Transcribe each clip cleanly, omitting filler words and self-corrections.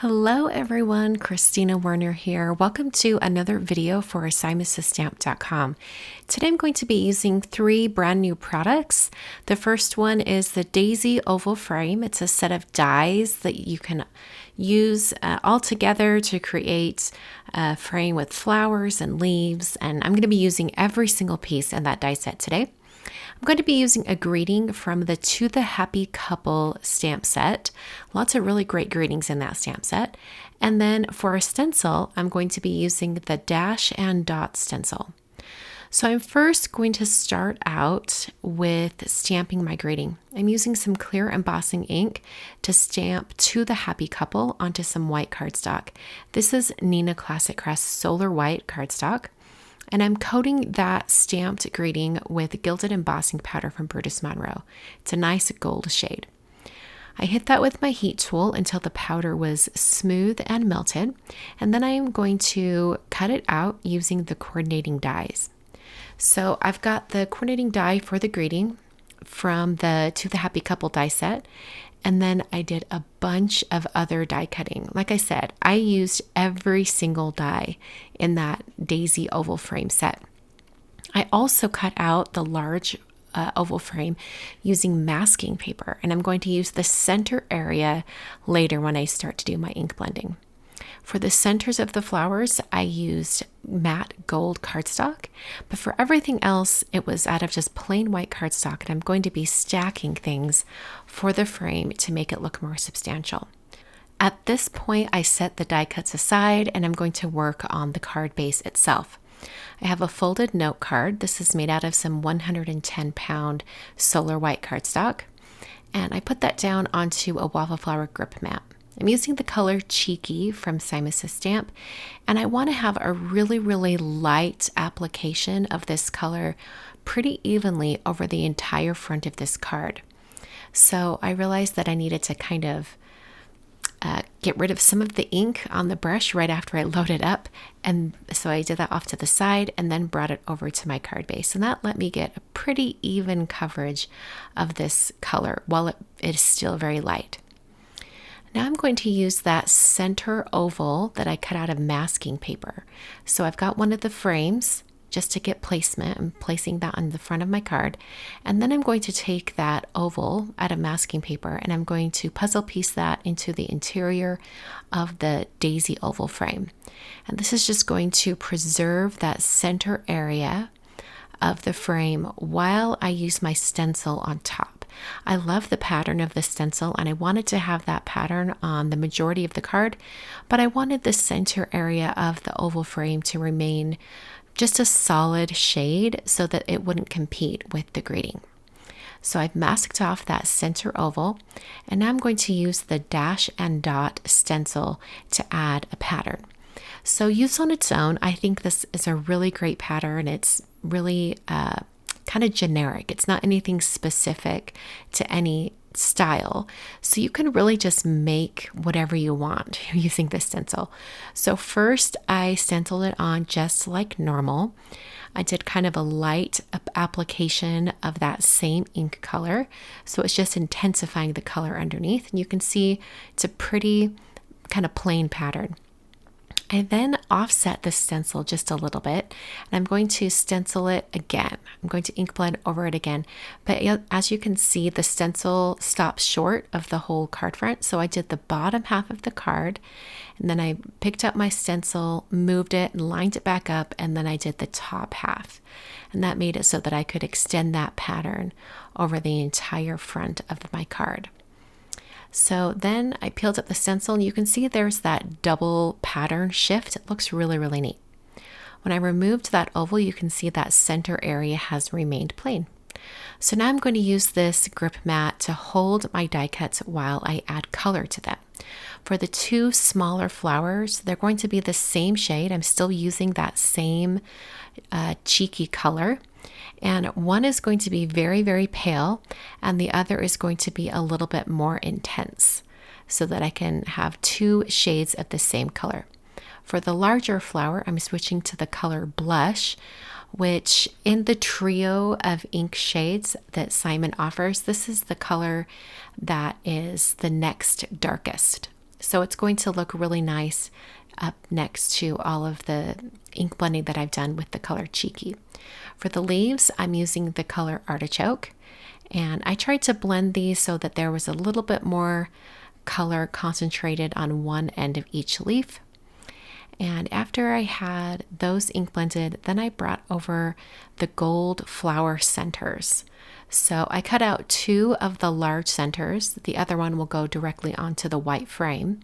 Hello everyone, Christina Werner here. Welcome to another video for SimusStamp.com. Today I'm going to be using three brand new products. The first one is the Daisy Oval Frame. It's a set of dies that you can use all together to create a frame with flowers and leaves, and I'm going to be using every single piece in that die set today. I'm going to be using a greeting from the To the Happy Couple stamp set. Lots of really great greetings in that stamp set. And then for a stencil, I'm going to be using the Dash and Dot stencil. So I'm first going to start out with stamping my greeting. I'm using some clear embossing ink to stamp To the Happy Couple onto some white cardstock. This is Neenah Classic Crest Solar White cardstock. And I'm coating that stamped greeting with gilded embossing powder from Brutus Monroe. It's a nice gold shade. I hit that with my heat tool until the powder was smooth and melted, and then I'm going to cut it out using the coordinating dies. So I've got the coordinating die for the greeting from the To the Happy Couple die set, and then I did a bunch of other die cutting. Like I said, I used every single die in that Daisy oval frame set. I also cut out the large oval frame using masking paper, and I'm going to use the center area later when I start to do my ink blending. For the centers of the flowers, I used matte gold cardstock, but for everything else, it was out of just plain white cardstock, and I'm going to be stacking things for the frame to make it look more substantial. At this point, I set the die cuts aside, and I'm going to work on the card base itself. I have a folded note card. This is made out of some 110-pound solar white cardstock, and I put that down onto a waffle flower grip mat. I'm using the color Cheeky from Simus Stamp, and I want to have a really light application of this color pretty evenly over the entire front of this card. So I realized that I needed to kind of get rid of some of the ink on the brush right after I loaded up, and so I did that off to the side and then brought it over to my card base, and that let me get a pretty even coverage of this color while it is still very light. Now I'm going to use that center oval that I cut out of masking paper. So I've got one of the frames just to get placement. I'm placing that on the front of my card. And then I'm going to take that oval out of masking paper and I'm going to puzzle piece that into the interior of the Daisy oval frame. And this is just going to preserve that center area of the frame while I use my stencil on top. I love the pattern of the stencil, and I wanted to have that pattern on the majority of the card, but I wanted the center area of the oval frame to remain just a solid shade so that it wouldn't compete with the greeting. So I've masked off that center oval, and now I'm going to use the Dash and Dot stencil to add a pattern. So used on its own, I think this is a really great pattern. It's really kind of generic. It's not anything specific to any style. So you can really just make whatever you want using this stencil. So first I stenciled it on just like normal. I did kind of a light application of that same ink color. So it's just intensifying the color underneath. And you can see it's a pretty kind of plain pattern. I then offset the stencil just a little bit, and I'm going to stencil it again. I'm going to ink blend over it again, but as you can see, the stencil stops short of the whole card front, so I did the bottom half of the card, and then I picked up my stencil, moved it, and lined it back up, and then I did the top half, and that made it so that I could extend that pattern over the entire front of my card. So then I peeled up the stencil, and you can see there's that double pattern shift. It looks really neat. When I removed that oval, you can see that center area has remained plain. So now I'm going to use this grip mat to hold my die cuts while I add color to them. For the two smaller flowers, they're going to be the same shade. I'm still using that same cheeky color. And one is going to be very pale, and the other is going to be a little bit more intense so that I can have two shades of the same color. For the larger flower, I'm switching to the color Blush, which in the trio of ink shades that Simon offers, this is the color that is the next darkest. So it's going to look really nice up next to all of the ink blending that I've done with the color Cheeky. For the leaves, I'm using the color Artichoke, and I tried to blend these so that there was a little bit more color concentrated on one end of each leaf. And after I had those ink blended, then I brought over the gold flower centers. So I cut out 2 of the large centers. The other one will go directly onto the white frame.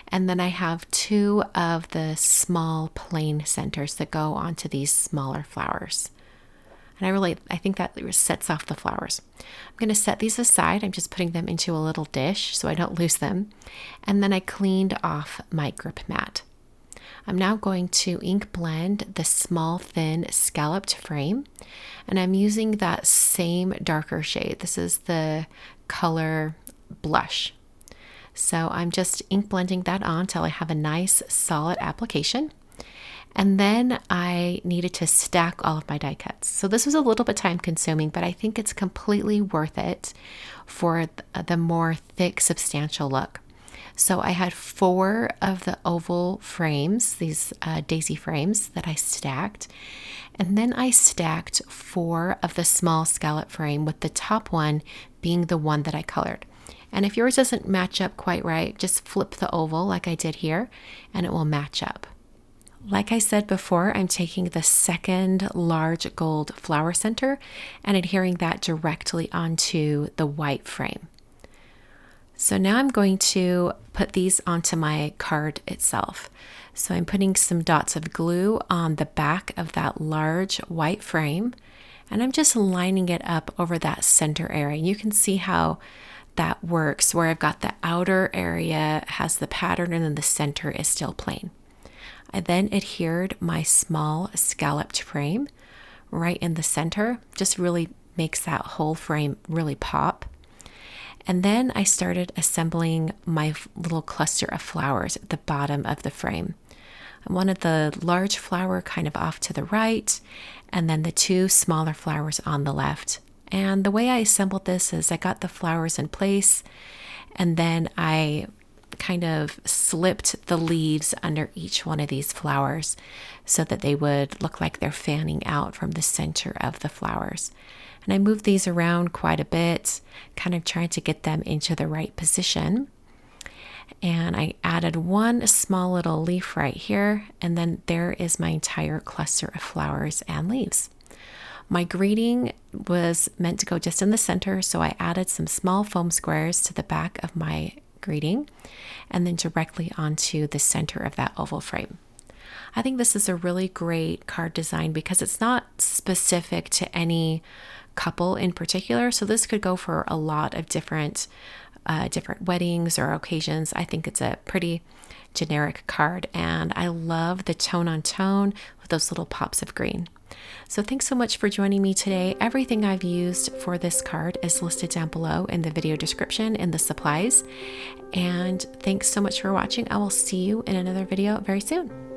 And then I have 2 of the small plain centers that go onto these smaller flowers. And I think that sets off the flowers. I'm going to set these aside. I'm just putting them into a little dish so I don't lose them. And then I cleaned off my grip mat. I'm now going to ink blend the small thin scalloped frame, and I'm using that same darker shade. This is the color Blush. So I'm just ink blending that on until I have a nice solid application. And then I needed to stack all of my die cuts. So this was a little bit time consuming, but I think it's completely worth it for the more thick, substantial look. So I had 4 of the oval frames, these daisy frames that I stacked. And then I stacked 4 of the small scallop frame, with the top one being the one that I colored. And if yours doesn't match up quite right, just flip the oval like I did here, and it will match up. Like I said before, I'm taking the second large gold flower center and adhering that directly onto the white frame. So now I'm going to put these onto my card itself. So I'm putting some dots of glue on the back of that large white frame, and I'm just lining it up over that center area. You can see how that works, where I've got the outer area has the pattern and then the center is still plain. I then adhered my small scalloped frame right in the center. Just really makes that whole frame really pop. And then I started assembling my little cluster of flowers at the bottom of the frame. I wanted the large flower kind of off to the right, and then the 2 smaller flowers on the left. And the way I assembled this is I got the flowers in place, and then I kind of slipped the leaves under each one of these flowers so that they would look like they're fanning out from the center of the flowers. And I moved these around quite a bit, kind of trying to get them into the right position. And I added 1 small little leaf right here, and then there is my entire cluster of flowers and leaves. My greeting was meant to go just in the center, so I added some small foam squares to the back of my greeting and then directly onto the center of that oval frame. I think this is a really great card design because it's not specific to any couple in particular. So this could go for a lot of different weddings or occasions. I think it's a pretty generic card, and I love the tone on tone with those little pops of green. So thanks so much for joining me today. Everything I've used for this card is listed down below in the video description in the supplies. And thanks so much for watching. I will see you in another video very soon.